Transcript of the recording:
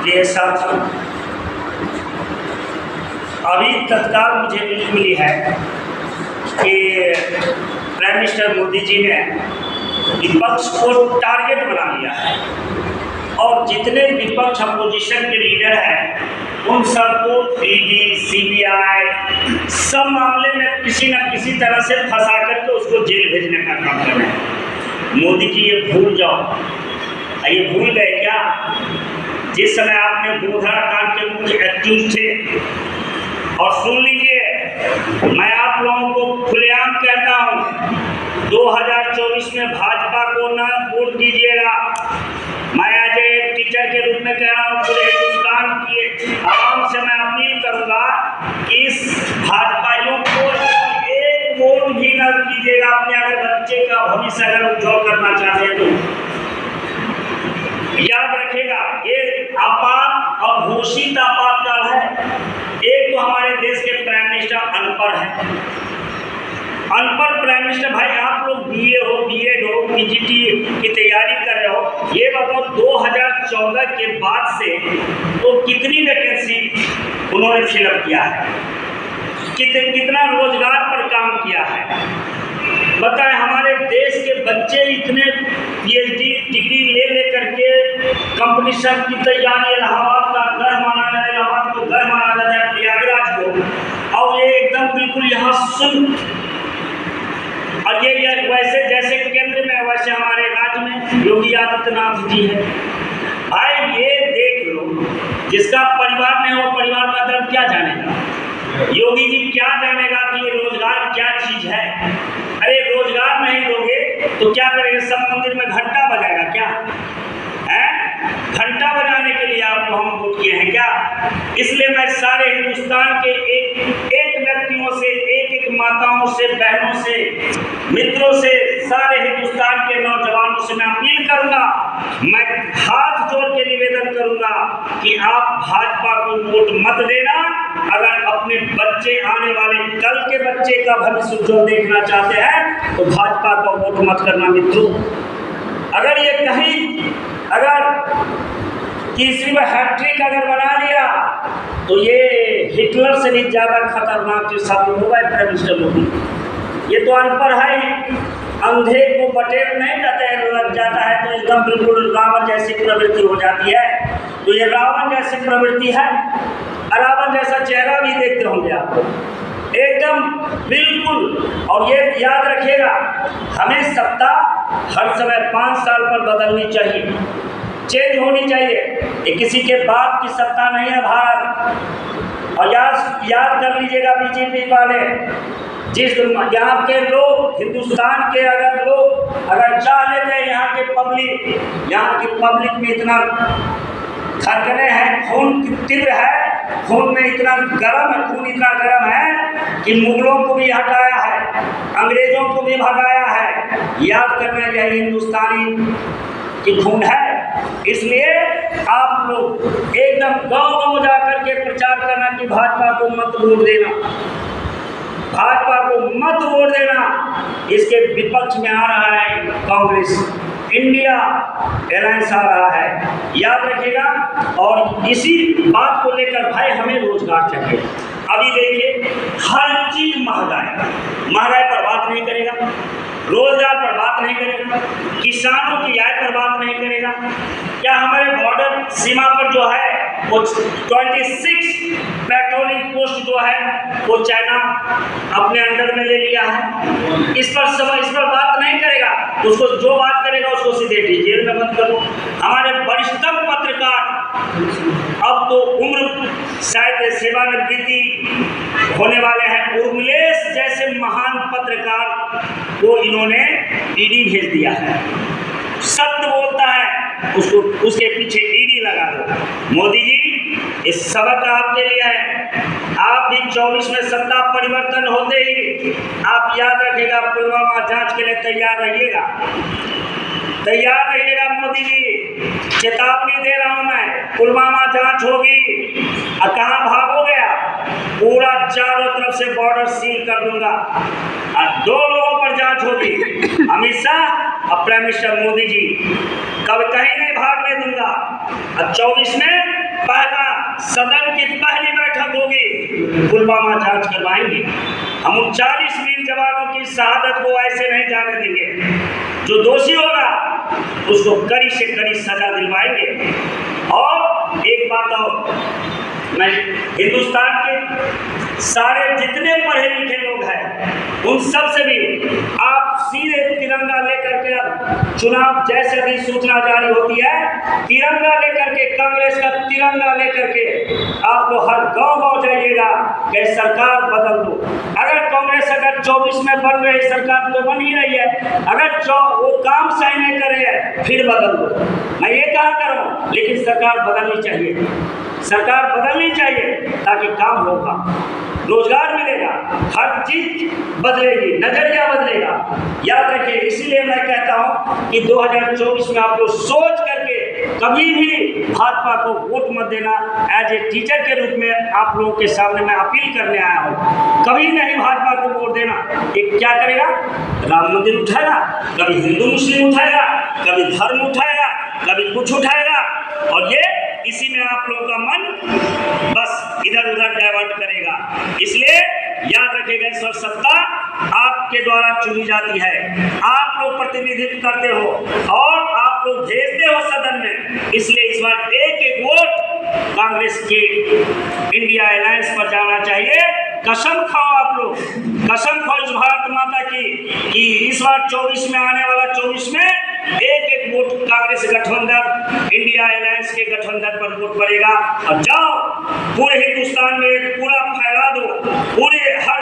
प्रिय साथियों, अभी तत्काल मुझे न्यूज़ मिली है कि प्राइम मिनिस्टर मोदी जी ने विपक्ष को टारगेट बना लिया है और जितने विपक्ष अपोजिशन के लीडर हैं उन सबको ईडी, सीबीआई सब मामले में किसी न किसी तरह से फंसा करके उसको जेल भेजने का काम कर रहे हैं। मोदी जी ये भूल जाओ, ये भूल गए क्या? जिस समय आपने गोधरा कांड के मुख्य एक्यूज थे, और सुन लीजिए, मैं आप लोगों को खुलेआम कहता हूँ, 2024 में भाजपा को न वोट दीजिएगा। मैं आज एक टीचर के रूप में कह रहा हूँ, पूरे हिंदुस्तान की आवाम से मैं अपील करूँगा कि इस भाजपाइयों को एक वोट भी न दीजिएगा। अपने अगर बच्चे का भविष्य अगर उज्जवल करना चाहते हैं तो याद रखेगा, ये आपात और घोषित आपातकाल है। एक तो हमारे देश के प्राइम मिनिस्टर अनपढ़ हैं। अनपढ़ प्राइम मिनिस्टर, भाई आप लोग बीए हो, बीएड हो, पीजीटी की तैयारी कर रहे हो, ये बताओ 2014 के बाद से तो कितनी वैकेंसी उन्होंने फिलअप किया है, कितना रोजगार पर काम किया है? बताएं, हमारे देश के बच्चे इतने पीएचडी डिग्री ले करके कंपटीशन की तैयारी, इलाहाबाद का घर माना जाए, इलाहाबाद को घर माना जाता है, प्रयागराज को, और ये एकदम बिल्कुल यहाँ सुन, और ये वैसे जैसे केंद्र में वैसे हमारे राज्य में योगी आदित्यनाथ जी है। भाई ये देख लो, जिसका परिवार नहीं हो, परिवार का दर्द क्या जानेगा? योगी जी क्या जानेगा कि रोजगार क्या चीज है? अरे रोजगार नहीं दोगे तो क्या करेंगे? सब मंदिर में घंटा बजाएगा क्या है? घंटा बजाने के लिए आपको हम वोट किए हैं क्या? इसलिए मैं सारे हिंदुस्तान के एक व्यक्तियों से, एक माताओं से, बहनों से, मित्रों से, सारे हिंदुस्तान के नौजवानों से मैं अपील करूंगा, मैं हाथ जोड़ के निवेदन करूंगा कि आप भाजपा को वोट मत देना। अगर अपने बच्चे, आने वाले कल के बच्चे का भविष्य उज्जवल देखना चाहते हैं तो भाजपा को वोट मत करना मित्रों। अगर ये कहीं अगर तीसरी बार हैट्रिक अगर बना लिया तो ये हिटलर से भी ज़्यादा खतरनाक साबित होगा प्राइम मिनिस्टर मोदी। ये तो अनपढ़ है, अंधे को बटेर नहीं लग जाता है तो एकदम बिल्कुल रावण जैसी प्रवृत्ति हो जाती है। तो ये रावण जैसी प्रवृत्ति है, रावण जैसा चेहरा भी देखते होंगे आप एकदम बिल्कुल। और ये याद रखिएगा, हमें सत्ता हर समय 5 साल पर बदलनी चाहिए, चेंज होनी चाहिए। ये किसी के बाप की सत्ता नहीं है भारत। और याद कर लीजिएगा बीजेपी वाले, जिस यहाँ के लोग, हिंदुस्तान के अगर लोग अगर चाह लेते हैं, यहाँ की पब्लिक में इतना धड़कने हैं, खून तीव्र है, खून में इतना गर्म है, खून इतना गर्म है कि मुगलों को भी हटाया है, अंग्रेजों को भी भगाया है। याद करना चाहिए, हिंदुस्तानी की खून है। इसलिए आप लोग एकदम गाँव जा करके प्रचार करना कि भाजपा को मत वोट देना, भाजपा को मत वोट देना। इसके विपक्ष में आ रहा है कांग्रेस, इंडिया अलायंस आ रहा है, याद रखिएगा। और इसी बात को लेकर भाई हमें रोजगार चाहिए। अभी देखिए, हर चीज महंगाई पर बात नहीं करेगा, रोजगार पर बात नहीं करेगा, किसानों की आय पर बात नहीं करेगा। क्या हमारे बॉर्डर सीमा पर जो है वो 26 पेट्रोलिंग पोस्ट जो है वो चाइना अपने अंडर में ले लिया है। इस पर बात नहीं करेगा, उसको जो बात करेगा उसको सीधे जेल में बंद करो। हमारे वरिष्ठतम पत्रकार अब तो उम्र शायद सेवानिवृत्ति होने वाले हैं, उर्मिलेश जैसे महान पत्रकार को इन्होंने ईडी भेज दिया है। सत्य बोलता है उसको, उसके पीछे ईडी लगा दो। मोदी जी, इस सबक आपके लिए है। आप भी 24 में सत्ता परिवर्तन होते ही आप याद रखिएगा, पुलवामा जांच के लिए तैयार रहिएगा, तैयार रहिएगा। मोदी जी, चेतावनी दे रहा हूं मैं, पुलवामा जांच होगी और कहाँ भागोगे आप? पूरा चारों तरफ से बॉर्डर सील कर दूंगा और 2 लोगों पर जांच होगी, अमित शाह और प्राइम मिनिस्टर मोदी जी। कभी कहीं नहीं भागने दूंगा। और 24 में पहला सदन की पहली बैठक होगी, पुलवामा जांच करवाएंगे। हम उन 40 वीर जवानों की शहादत को ऐसे नहीं जाने देंगे। जो दोषी होगा उसको कड़ी से कड़ी सजा दिलवाएंगे। और एक बात और, मैं हिंदुस्तान के सारे जितने पढ़े लिखे लोग हैं उन सब से भी आप सीधे तिरंगा लेकर के, चुनाव जैसे भी सूचना जारी होती है, तिरंगा लेकर के, कांग्रेस का तिरंगा लेकर के आप लोग हर गांव जाइएगा कि सरकार बदल दो। अगर कांग्रेस 24 में बन रही सरकार तो बन ही रही है, अगर वो काम सही नहीं कर रही है फिर बदल दो। मैं ये कहा करूँ, लेकिन सरकार बदलनी चाहिए, सरकार बदलनी चाहिए ताकि काम होगा, रोजगार मिलेगा, हर चीज बदलेगी, नजरिया बदलेगा। याद रखिए, इसीलिए मैं कहता हूं कि 2024 में आप लोग सोच करके कभी भी भाजपा को वोट मत देना। एज ए टीचर के रूप में आप लोगों के सामने मैं अपील करने आया हूं, कभी नहीं भाजपा को वोट देना। एक क्या करेगा, राम मंदिर उठाएगा, कभी हिंदू मुस्लिम उठाएगा, कभी धर्म उठाएगा, कभी कुछ उठाएगा, और ये इसी में आप लोगों का मन बस इधर उधर डाइवर्ट करेगा। इसलिए याद रखिएगा, इस वक्त सत्ता आपके द्वारा चुनी जाती है, आप लोग प्रतिनिधित्व करते हो और आप लोग भेजते हो सदन में। इसलिए इस बार एक एक वोट कांग्रेस के इंडिया अलायंस पर जाना चाहिए। कसम खाओ आप लोग, कसम खाओ इस भारत माता की कि इस बार 24 में, आने वाला 24 में एक एक वोट कांग्रेस गठबंधन, इंडिया अलायंस के गठबंधन पर वोट पड़ेगा। और जाओ पूरे हिंदुस्तान में पूरा फैला दो, पूरे हर